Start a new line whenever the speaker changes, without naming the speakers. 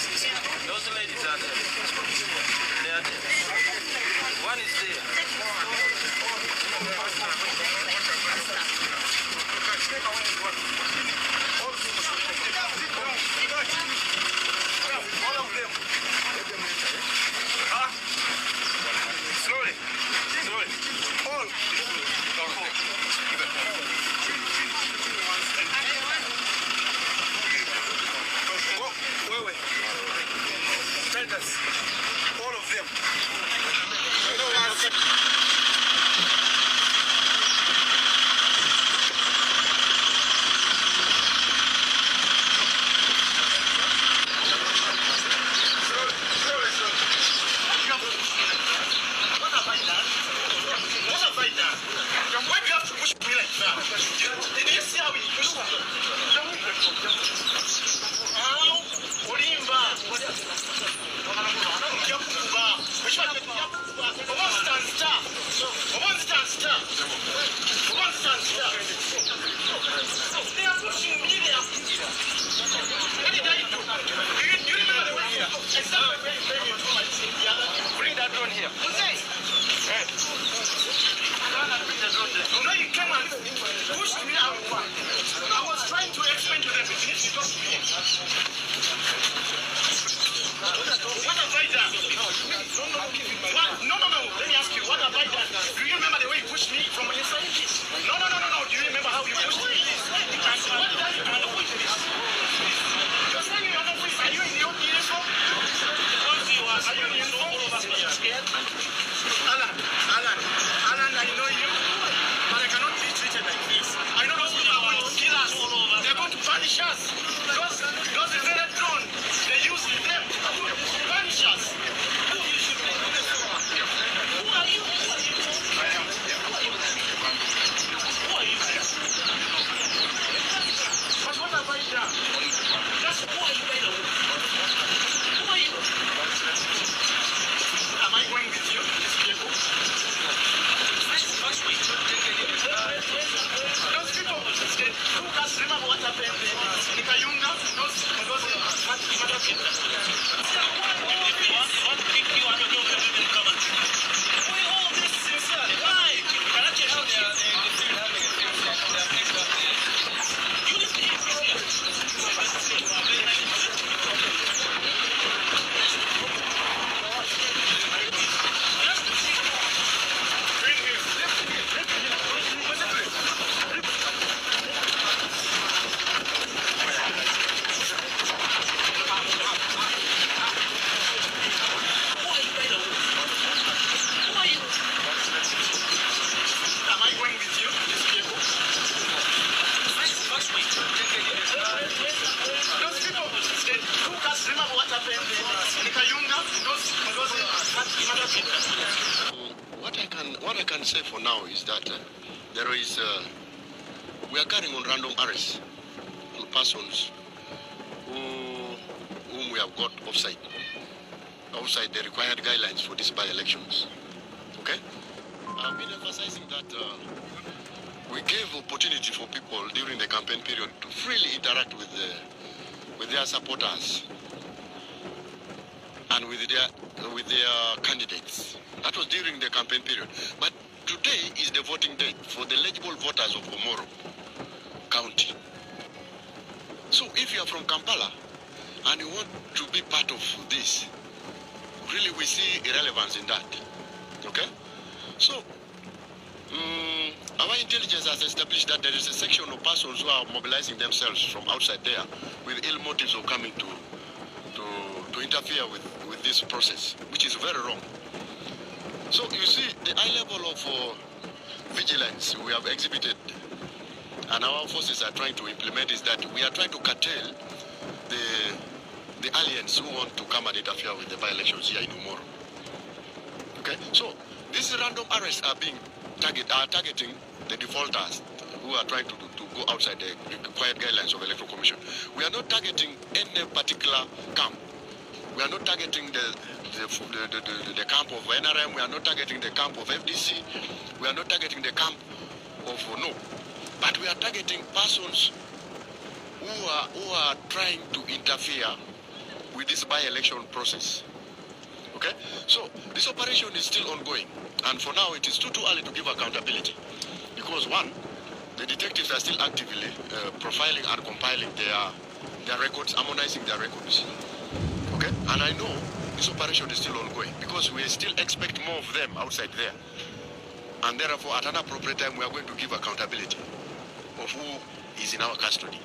Those ladies are there. They are there. One is there. All of them. Slowly. Slowly. All. Wait. Tell us. All of them. Bring that drone here. No, you came and pushed me out. I was trying to explain to them. What have I done? No. Let me ask you, what have I done? Do you remember the way you pushed me from inside? No. Do you remember how you pushed me? What did I do? You're saying you are not with. Are you in your uniform? Are you in uniform? Alan, I know you, but I cannot be treated like this. I know those people are going to kill us. They're going to punish us. Those very drone, they use them to punish us. Who are you? I am. Who are you? But what have I done? Just who are you, by the way? Who are you? Am I going with you? Those people, who guys remember what happened in Kayunga? Those
What I can say for now is that we are carrying on random arrests to persons whom we have got outside the required guidelines for these by-elections. Okay? I've been emphasizing that we gave opportunity for people during the campaign period to freely interact with their supporters and with their candidates. That was during the campaign period. But today is the voting date for the eligible voters of Omoro County. So if you are from Kampala and you want to be part of this, really we see irrelevance in that. Okay? So, our intelligence has established that there is a section of persons who are mobilizing themselves from outside there with ill motives of coming to interfere with this process, which is very wrong. So you see, the high level of vigilance we have exhibited and our forces are trying to implement is that we are trying to curtail the aliens who want to come and interfere with the by-elections here in Omoro. Okay, so these random arrests are targeting the defaulters who are trying to go outside the required guidelines of Electoral Commission. We are not targeting any particular camp. We are not targeting the camp of NRM. We are not targeting the camp of FDC. We are not targeting the camp of no. But we are targeting persons who are trying to interfere with this by-election process. Okay? So this operation is still ongoing. And for now, it is too early to give accountability. Because one, the detectives are still actively profiling and compiling their records, harmonizing their records. Okay? And I know this operation is still ongoing because we still expect more of them outside there. And therefore, at an appropriate time, we are going to give accountability of who is in our custody.